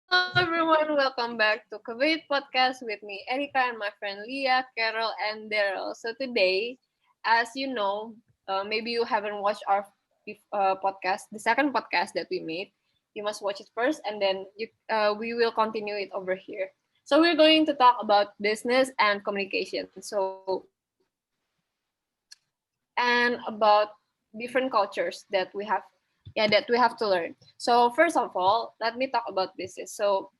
Hello everyone, welcome back to Kavit Podcast with me, Erika, and my friend Leah, Carol, and Daryl. So today, as you know, maybe you haven't watched our podcast, the second podcast that we made. You must watch it first, and then we will continue it over here. So we're going to talk about business and communication. And about different cultures that we have to learn. So first of all, let me talk about business. So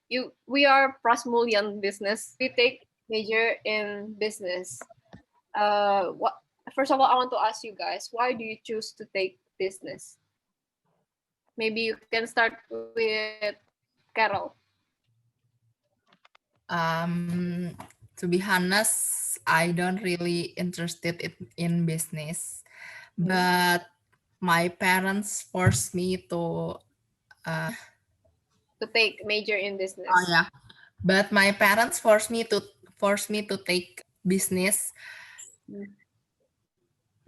we are Prasmulian business. We take major in business. What First of all, I want to ask you guys, why do you choose to take business? Maybe you can start with Carol. To be honest, I don't really interested in business, but my parents forced me to. To take major in Oh business. yeah, but my parents forced me to take business.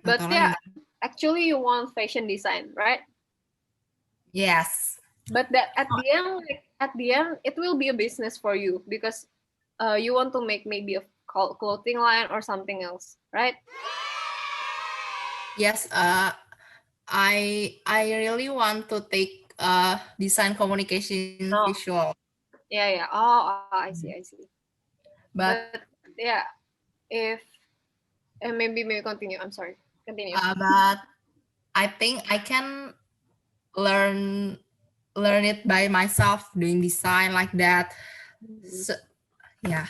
But Atau yeah, lagi. actually you want fashion design, right? Yes. But that at the end it will be a business for you because you want to make maybe a clothing line or something else, right? Yes. I really want to take design communication Oh, visual, yeah. Oh, I see. But but yeah, if and maybe continue. I'm sorry. Continue. but I think I can learn it by myself doing design like that. So, yeah.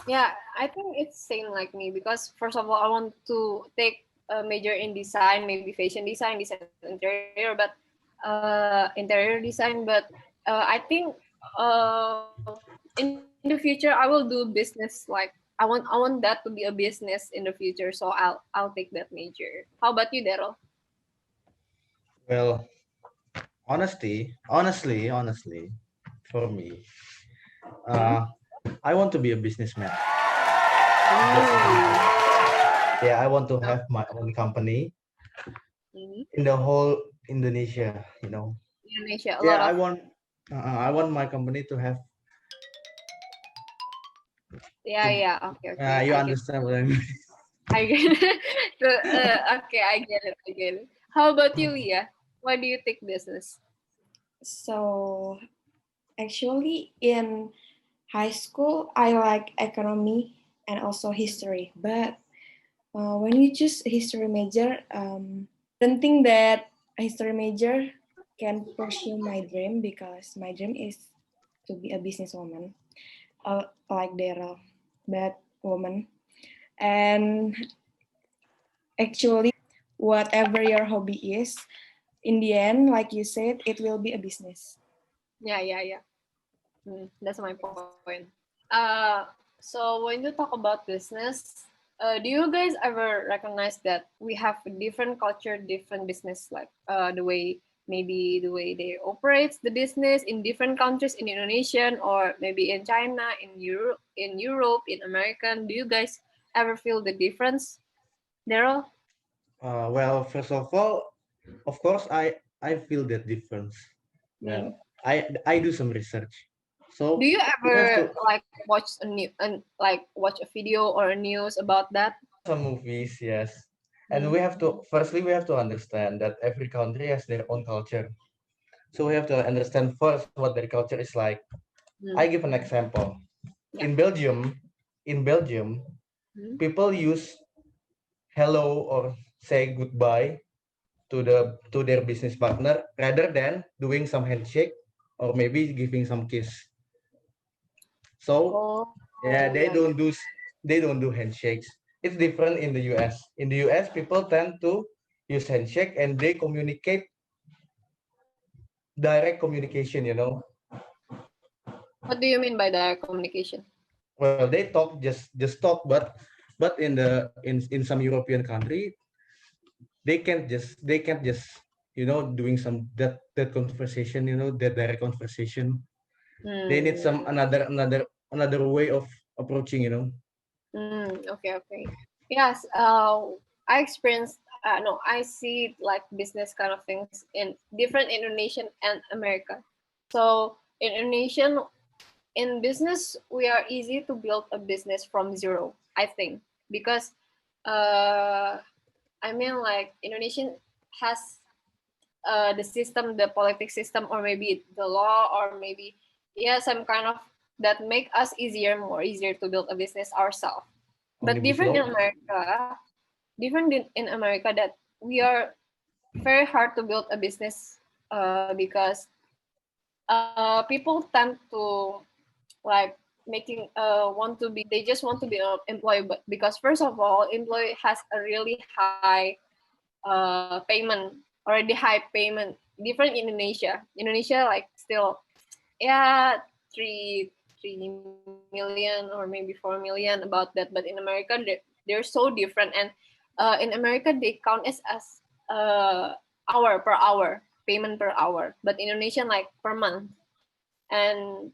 Yeah, I think it's same like me because first of all, I want to take a major in design, maybe design interior, but interior design. But I think in the future I will do business. Like I want that to be a business in the future. So I'll take that major. How about you, Daryl? Well, honestly, for me, uh, I want to be a businessman. That's my Ooh. dream. Yeah, I want to have my own company Mhm. in the whole Indonesia. You know. Indonesia, a lot Yeah, of I want my company to have to. yeah. Okay. You I get. understand what I mean? I get it. So, okay, I get it. How about you, Leah? Why do you take business? So actually, in high school, I like economy and also history. But when you choose history major, don't think that a history major can pursue my dream because my dream is to be a businesswoman, like Daryl, but woman. And actually, whatever your hobby is, in the end, like you said, it will be a business. Yeah. That's my point. Uh, so when you talk about business, do you guys ever recognize that we have a different culture, different business, like the way they operates the business in different countries in Indonesian or maybe in China, Europe, in American. Do you guys ever feel the difference, Daryl? Well, first of course, I feel that difference. Mm. Well, I do some research, Do so you we have ever to like watch a video or a news about that? some movies, yes, and Mm. we have to firstly we have to understand that every country has their own culture. So we have to understand first what their culture is like. I Mm. give an example. Yeah. In Belgium, in Belgium, Mm. people use hello or say goodbye to their business partner rather than doing some handshake or maybe giving some kiss. So Oh, yeah, yeah. they don't do handshakes. It's different in the US. In the US, people tend to use handshake and they communicate direct communication. You know, What do you mean by direct communication? well they talk just talk, but in some European country they can't just doing some that conversation, that direct conversation. They need Mm. some another way of approaching. Okay. Yes. I experienced no, I see like business kind of things in different Indonesian and America. So in Indonesian, in business, we are easy to build a business from zero, I think, because I mean, like Indonesian has the system, the politics system, or maybe the law, or maybe yeah, some kind of that make us more easier to build a business ourselves. But Omnibus law. Different in America that we are very hard to build a business because people tend to like making want to be they just want to be an employee, but because first of all employee has a really high payment, already high payment, different in Indonesia like still yeah 3 million or maybe 4 million about that, but in America they're so different. And in America they count as hour per hour, payment per hour, but Indonesian like per month. And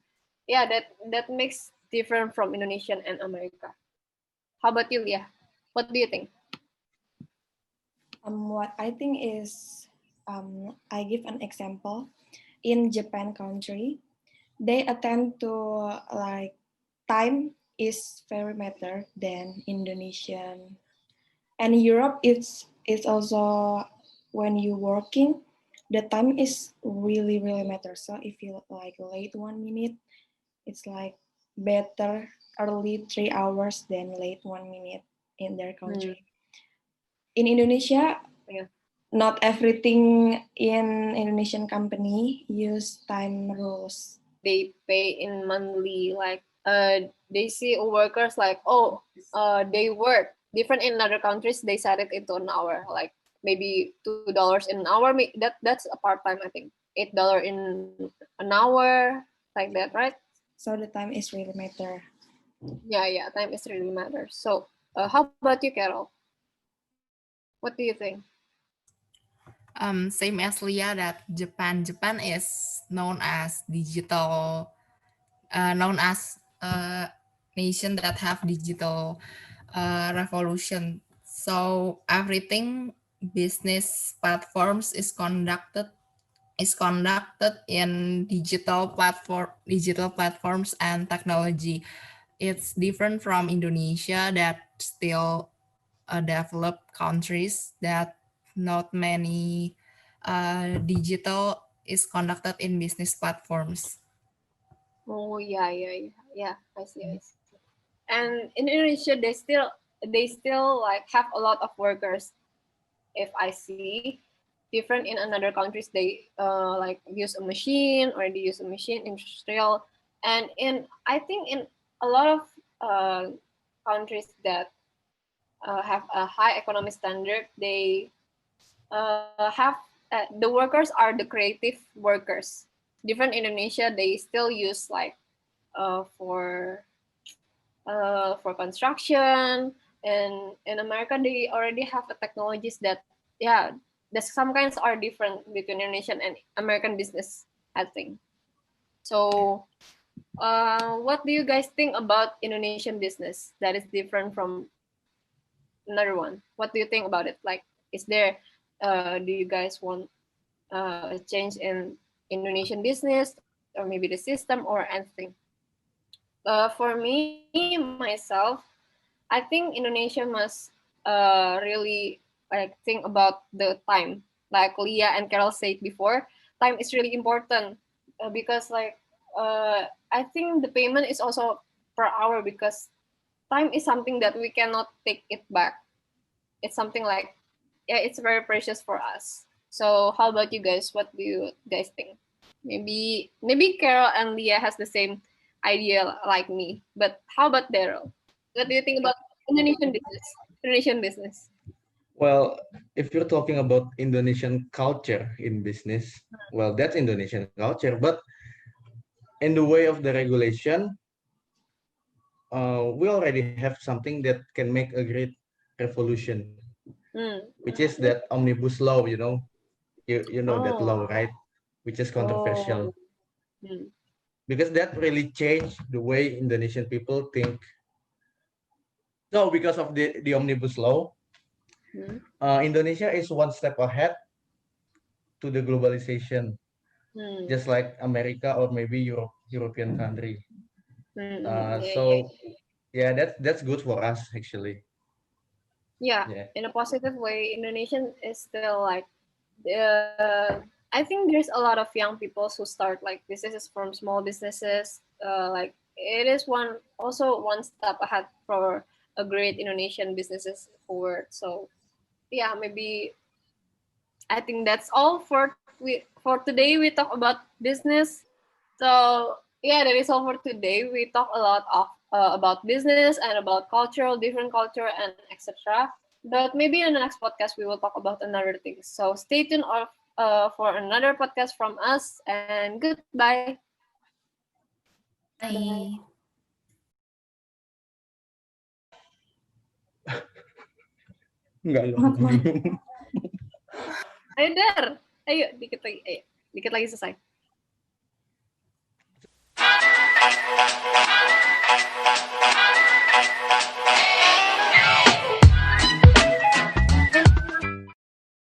yeah, that makes different from Indonesian and America. How about you, Leah? What do you think? What I think is, I give an example. In Japan country, they attend to like time is very matter than Indonesian. And Europe, it's also when you working, the time is really matter. So if you like late 1 minute, it's like better early 3 hours than late 1 minute in their country. In Indonesia, Yeah. not everything in Indonesian company use time rules. They pay in monthly, like they see workers like they work different in other countries, they set it into an hour, like maybe $2 in an hour. That's a part-time, I think. $8 in an hour, like that, right? So the time is really matter. Yeah, time is really matters. So how about you, Carol? What do you think? Same as Leah, that Japan is known as digital, known as a nation that have digital revolution. So everything business platforms is conducted in digital platforms and technology. It's different from Indonesia, that still a developed countries, that not many digital is conducted in business platforms. Oh yeah. I see. And in Indonesia, they still like have a lot of workers. If I see different in another countries, they like use a machine, or they use a machine industrial. And in I think in a lot of countries that have a high economic standard, they have the workers are the creative workers. Different Indonesia, they still use like for construction. And in America they already have the technologies that yeah, there's some kinds are different between Indonesian and American business, I think. So what do you guys think about Indonesian business that is different from another one? What do you think about it? Like, is there do you guys want a change in Indonesian business, or maybe the system or anything? For me myself, I think Indonesia must really like think about the time. Like Leah and Carol said before, time is really important because like I think the payment is also per hour, because time is something that we cannot take it back. It's something like yeah, it's very precious for us. So how about you guys? What do you guys think? Maybe Carol and Leah has the same idea like me. But how about Daryl? What do you think about Indonesian business? Indonesian business. Well, if you're talking about Indonesian culture in business, well, that's Indonesian culture. But in the way of the regulation, we already have something that can make a great revolution, which is that omnibus law. You know that law, right? Which is controversial because that really changed the way Indonesian people think. So because of the omnibus law, Hmm. Indonesia is one step ahead to the globalization, Hmm. just like America or maybe European country. Yeah, So yeah, that's good for us actually. yeah. Yeah. In a positive way, Indonesian is still like I think there's a lot of young people who start like businesses from small businesses. Like it is one step ahead for a great Indonesian businesses forward. So yeah, maybe I think that's all for today. We talk about business. So yeah, that is all for today. We talk a lot of about business and about cultural, different culture, and etc. But maybe in the next podcast we will talk about another thing. So stay tuned for another podcast from us. And goodbye. Bye. Enggak loh. Ayo Der, ayo dikit lagi selesai.